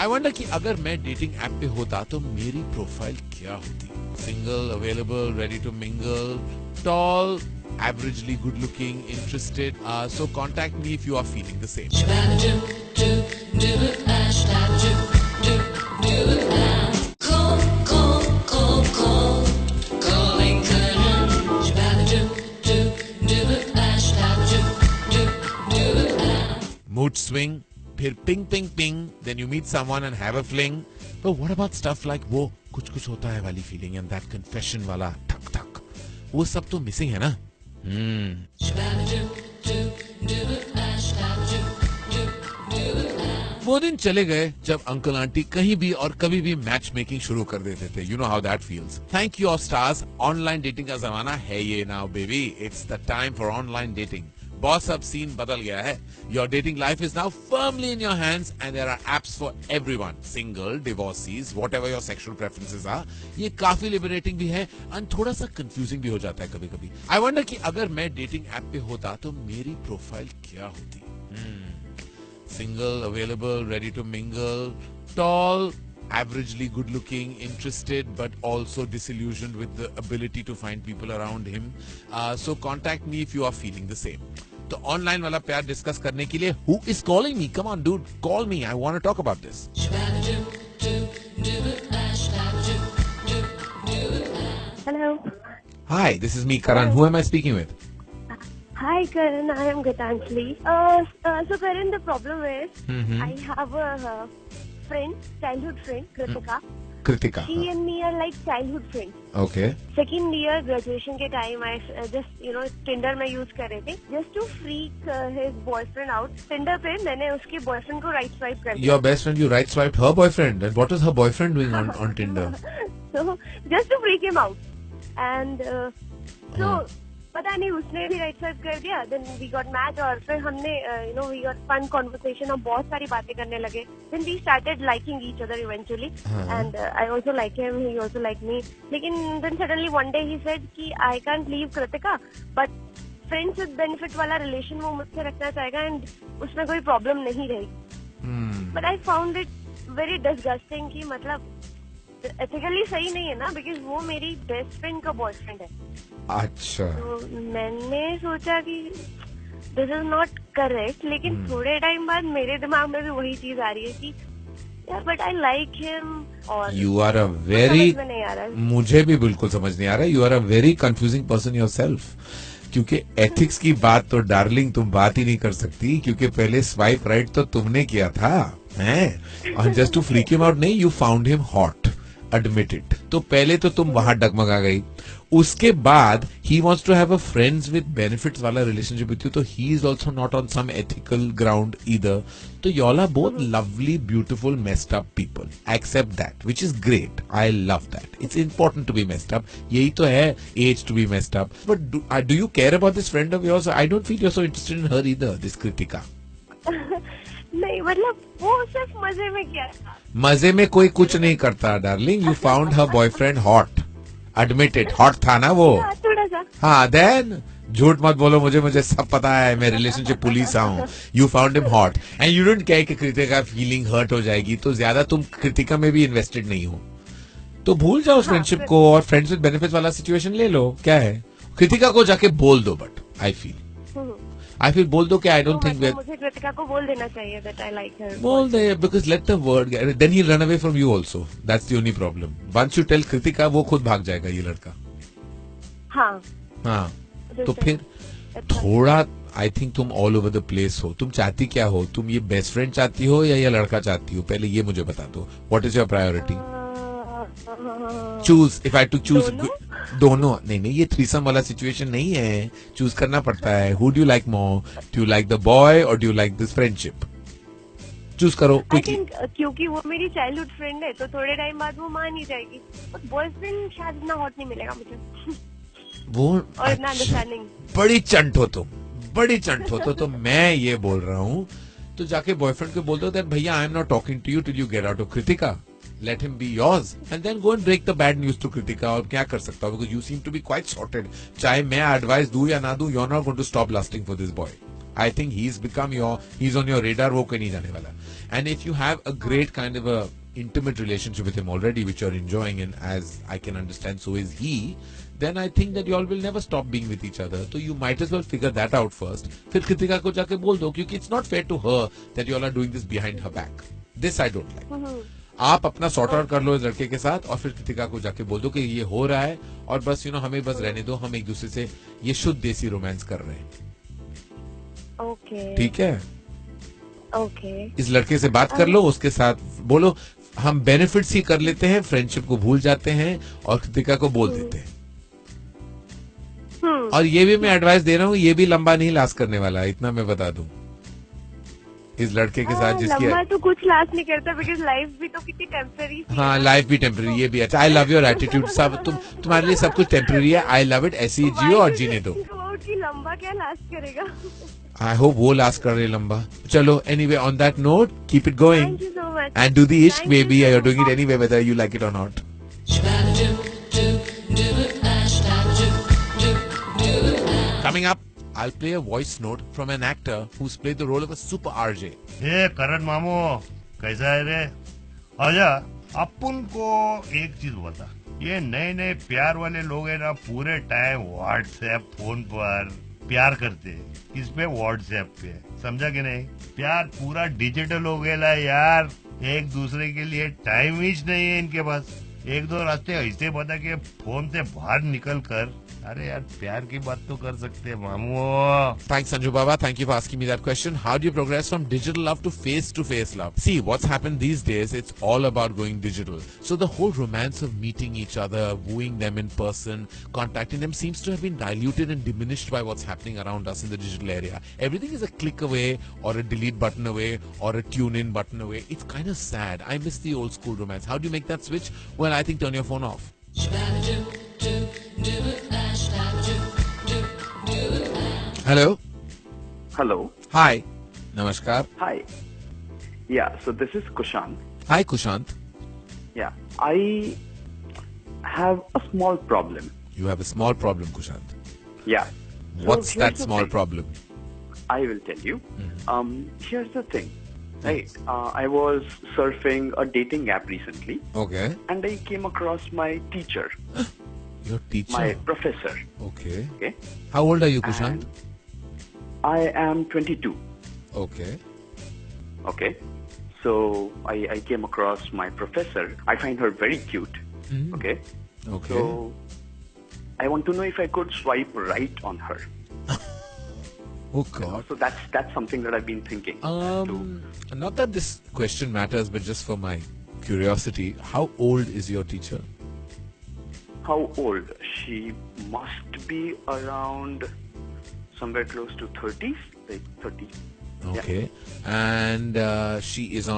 I wonder कि अगर मैं डेटिंग ऐप पे होता तो मेरी प्रोफाइल क्या होती? Single, available, ready to mingle, tall, averagely good looking, interested. So contact me if you are feeling the same. Mood swing, फिर ping ping ping, then you meet someone and have a fling. But what about stuff like वो कुछ कुछ होता है वाली feeling and that confession वाला ठक ठक, वो सब तो missing है ना? वो दिन चले गए जब अंकल आंटी कहीं भी और कभी भी मैच मेकिंग शुरू कर देते थे. You know how that feels. Thank you of stars. Online dating का जमाना है ये now baby. It's the time for online dating. Boss, अब सीन बदल गया है. Your dating life is now firmly in your hands and there are apps for everyone. Single, divorcees, whatever your sexual preferences are. ये काफी liberating भी है and थोड़ा सा कंफ्यूजिंग भी हो जाता है कभी कभी. आई वंडर कि अगर मैं डेटिंग ऐप पे होता तो मेरी प्रोफाइल क्या होती? Single, available, ready to mingle, tall, averagely good looking, interested, but also disillusioned with the ability to find people around him. So contact me if you are feeling the same. तो online वाला प्यार discuss करने के लिए who is calling me? Come on, dude, call me. I want to talk about this. Hello. Hi, this is me, Karan. Who am I speaking with? Hi, Karan. I am Gitanjali. So, Karan, the problem is I have a friend, childhood friend, Kritika. Kritika. She and me are like childhood friends. Okay. Second year graduation के time I just Tinder में use कर रहे थे just to freak his boyfriend out. Tinder पे मैंने उसके boyfriend को right swipe कर दिया. Your best friend, you right swiped her boyfriend, and what is her boyfriend doing on Tinder? So just to freak him out, and so. पता नहीं उसने भी राइट स्वाइप कर दिया. देन वी गॉट मैच और फिर हमने वी गॉट फन कॉन्वर्सेशन और बहुत सारी बातें करने लगे. Then we started liking each other eventually and I also like him, he also like me. लेकिन then suddenly one day he said कि I can't leave Kritika but friends with benefit वाला relation वो मुझसे रखना चाहेगा एंड उसमें कोई problem नहीं रही. But I found it very disgusting कि मतलब एथिकली सही नहीं है ना, बिकॉज वो मेरी बेस्ट फ्रेंड का बॉयफ्रेंड है. अच्छा. तो मैंने सोचा कि दिस इज नॉट करेक्ट. लेकिन थोड़े टाइम बाद मेरे दिमाग में भी वही चीज आ रही है कि यार बट आई लाइक हिम. और यू आर अ वेरी, नहीं आ रहा, मुझे भी बिल्कुल समझ नहीं आ रहा. You are a very confusing person yourself. क्योंकि एथिक्स की बात तो डार्लिंग तुम बात ही नहीं कर सकती, क्योंकि पहले स्वाइप राइट तो तुमने किया था हैं, और just to freak him out नहीं, you found him hot, admit it. तो पहले तो तुम वहां डगमगा गई. उसके बाद he wants to have a friends with benefits वाला relationship with you, तो he is also not on some ethical ground either. तो y'all are both lovely, beautiful, messed up people. I accept that, which is great. I love that. It's important to be messed up. यही तो है age to be messed up. But do you care about this friend of yours? I don't feel you're so interested in her either, this Kritika. नहीं, मतलब वो सिर्फ मजे में किया था. मजे में कोई कुछ नहीं करता darling. You found her boyfriend hot. Admit it, hot था ना वो. थोड़ा सा. हाँ, देन झूठ मत बोलो. मुझे सब पता है. मैं रिलेशनशिप पुलिस हूँ. You found him hot and you don't care कि कृतिका फीलिंग हर्ट हो जाएगी. तो ज्यादा तुम कृतिका में भी इन्वेस्टेड नहीं हो. तो भूल जाओ फ्रेंडशिप को और फ्रेंड्स विद बेनिफिट वाला सिचुएशन ले लो. क्या है, कृतिका को जाके बोल दो. बट आई फील बोल दो कि आई डोंट थिंक मुझे कृतिका को बोल देना चाहिए दैट आई लाइक हर. बोल दे, because let the word get, then he run away from you also. That's the only problem. Once you tell Kritika, वो खुद भाग जाएगा ये लड़का. हाँ. तो फिर थोड़ा आई थिंक तुम ऑल ओवर द प्लेस हो. तुम चाहती क्या हो? तुम ये बेस्ट फ्रेंड चाहती हो या ये लड़का चाहती हो? पहले ये मुझे बता दो. What is your priority? Choose. If I to choose दोनों. नहीं, ये थ्रीसम वाला सिचुएशन नहीं है. चूज करना पड़ता है. Who do you like more? Do you like the boy और do you like this friendship? Choose करो क्विकली. क्योंकि वो मेरी चाइल्डहुड फ्रेंड है तो थोड़े टाइम बाद वो मान ही जाएगी. और बॉयफ्रेंड शायद इतना हॉट नहीं मिलेगा मुझे. वो और इतना अंडरस्टैंडिंग. बड़ी चंट हो तुम, बड़ी चंट हो. तो मैं ये बोल रहा हूँ, तो जाके बॉयफ्रेंड को बोल दो दैट भैया I am not talking to you till you get out of Kritika. Let him be yours and then go and break the bad news to Kritika. और क्या कर सकता हूँ, because you seem to be quite sorted. चाहे मैं advice दूँ या ना दूँ, you're not going to stop lusting for this boy. I think he's on your radar. वो कहीं नहीं जाने वाला. And if you have a great kind of a intimate relationship with him already, which you're enjoying, and as I can understand, so is he, then I think that you all will never stop being with each other. So you might as well figure that out first. फिर कृतिका को जाके बोल दो, क्योंकि it's not fair to her that you all are doing this behind her back. This I don't like. आप अपना sort out कर लो इस लड़के के साथ, और फिर कृतिका को जाके बोल दो कि ये हो रहा है, और बस हमें बस रहने दो, हम एक दूसरे से ये शुद्ध देसी रोमांस कर रहे हैं. ओके. ठीक है. ओके. इस लड़के से बात कर लो, उसके साथ बोलो हम बेनिफिट्स ही कर लेते हैं, फ्रेंडशिप को भूल जाते हैं, और कृतिका को बोल देते हैं. और ये भी मैं एडवाइस दे रहा हूँ, ये भी लंबा नहीं लास्ट करने वाला है, इतना मैं बता दूं. इस लड़के के साथ जिसकी लंबा तो कुछ लास्ट नहीं करता, बिकॉज लाइफ भी तो कितनी टेम्पररी. हाँ, लाइफ भी टेम्पररी, ये भी अच्छा. I love your attitude. सब तुम्हारे लिए सब कुछ टेम्पररी है. I love it. ऐसे ही जियो और जीने दो. लंबा क्या लास्ट करेगा. आई होप वो लास्ट कर रहे लंबा. चलो, anyway, on that note, keep it going thank you so much and do the इश्क baby. You are doing it anyway whether you like it और not. Coming up, I'll play a voice note from an actor who's played the role of a super RJ. ए करण मामू, कैसा है रे? आजा, अपन को एक चीज बता. ये नए नए प्यार वाले लोग है ना, पूरे टाइम व्हाट्सएप फोन पर प्यार करते हैं. किस पे? व्हाट्सएप पे. समझा कि नहीं? प्यार पूरा डिजिटल हो गया यार. एक दूसरे के लिए टाइम ही नहीं है इनके पास. एक दो रास्ते ऐसे बता के फोन से बाहर निकल कर, अरे यार प्यार की बात तो कर सकते हैं मामू. Thanks, Sanju Baba. Thank you for asking me that question. How do you progress from digital love to face love? See, what's happened these days, it's all about going digital. So the whole romance of meeting each other, wooing them in person, contacting them seems to have been diluted and diminished by what's happening around us in the digital area. Everything is a click away, or a delete button away, or a tune in button away. It's kind of sad. I miss the old school romance. How do you make that switch? Well, I think turn your phone off. Hello. Hello. Hi. Namaskar. Hi. Yeah, so this is Kushant. Hi, Kushant. Yeah, I have a small problem. You have a small problem, Kushant. Yeah. So What's here's that the small thing. problem? I will tell you. Here's the thing. Right. I was surfing a dating app recently, Okay. and I came across my teacher, Your teacher. my professor. Okay. Okay. How old are you, Kushant? And I am 22. Okay. Okay. So I came across my professor. I find her very cute. Okay. Okay. So I want to know if I could swipe right on her. Oh God. So that's something that I've been thinking. Not that this question matters, but just for my curiosity, how old is your teacher? How old? She must be around somewhere close to 30s, like 30. Okay. And she is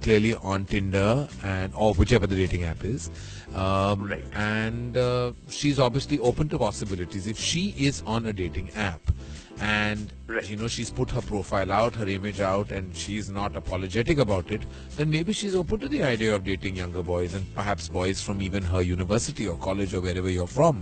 clearly on Tinder or whichever the dating app is. Right. And she's obviously open to possibilities. If she is on a dating app and Right. she's put her profile out, her image out, and she's not apologetic about it, then maybe she's open to the idea of dating younger boys and perhaps boys from even her university or college or wherever you're from.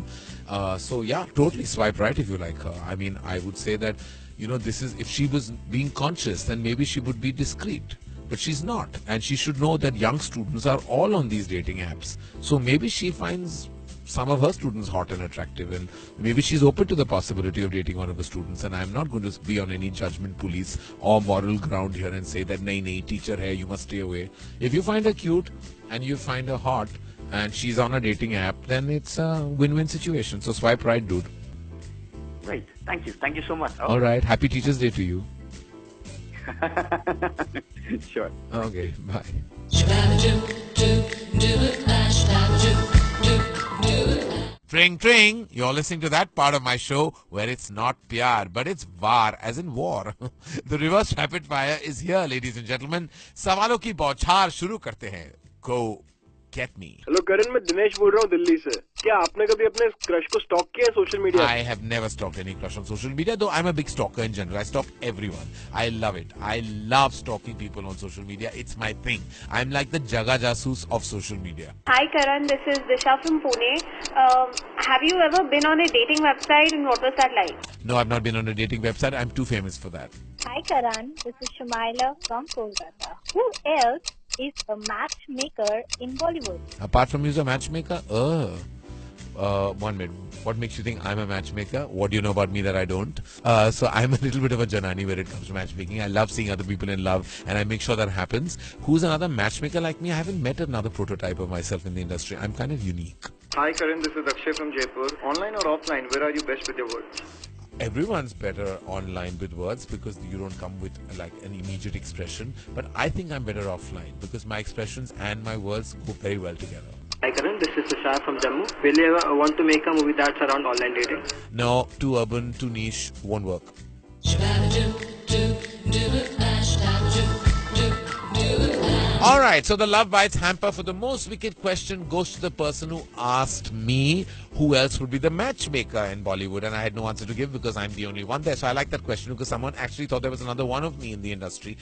So yeah, totally swipe right if you like her. I mean, I would say that this is, if she was being conscious, then maybe she would be discreet. But she's not, and she should know that young students are all on these dating apps. So maybe she finds some of her students hot and attractive, and maybe she's open to the possibility of dating one of the students. And I'm not going to be on any judgment police or moral ground here and say that nahi teacher hai, you must stay away. If you find her cute and you find her hot and she's on a dating app, then it's a win-win situation. So swipe right, dude. Right. Thank you. Thank you so much. All right. Happy Teachers Day to you. Sure. Okay. Bye. Tring, tring. You're listening to that part of my show where it's not pyar, but it's var, as in war. The reverse rapid fire is here, ladies and gentlemen. सवालों की बौछार शुरू करते हैं. Go get me. Hello करण, मैं दिनेश बोल रहा हूँ दिल्ली से. क्या आपने कभी अपने क्रश को स्टॉक किया है social media? I have never stalked any crush on social media, though I'm a big stalker in general. I stalk everyone. I love it. I love stalking people on social media. It's my thing. I'm like the Jaga Jasoos of social media. Hi Karan, this is Disha from Pune. Have you ever been on a dating website and what was that like? No, I've not been on a dating website. I'm too famous for that. Hi Karan, this is Shumaila from Kolkata. Who else is a matchmaker in Bollywood? Apart from you, a matchmaker? One minute. What makes you think I'm a matchmaker? What do you know about me that I don't? So I'm a little bit of a Janani when it comes to matchmaking. I love seeing other people in love and I make sure that happens. Who's another matchmaker like me? I haven't met another prototype of myself in the industry. I'm kind of unique. Hi Karan, this is Akshay from Jaipur. Online or offline, where are you best with your words? Everyone's better online with words because you don't come with like an immediate expression. But I think I'm better offline because my expressions and my words go very well together. Hi Karan, this is Tushar from Jammu. Will you ever want to make a movie that's around online dating? No, too urban, too niche, won't work. All right, so the Love Bites hamper for the most wicked question goes to the person who asked me who else would be the matchmaker in Bollywood, and I had no answer to give because I'm the only one there. So I like that question because someone actually thought there was another one of me in the industry.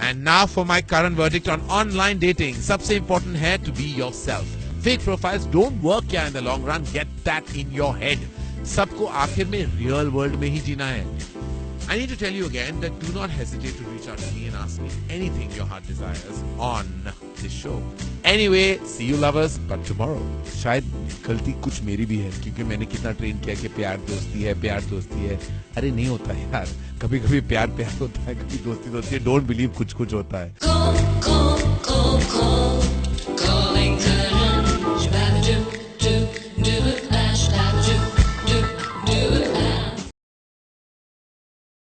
And now for my current verdict on online dating. सबसे important है to be yourself. Fake profiles don't work in the long run. Get that in your head. सबको आखिर में real world में ही जीना है. I need to tell you again that do not hesitate to reach out to me and ask me anything your heart desires on this show. Anyway, see you lovers, but tomorrow. शायद गलती कुछ मेरी भी है क्योंकि मैंने कितना train किया कि प्यार दोस्ती है. अरे नहीं होता है यार. कभी-कभी प्यार होता है, कभी दोस्ती है. Don't believe कुछ होता है. Calling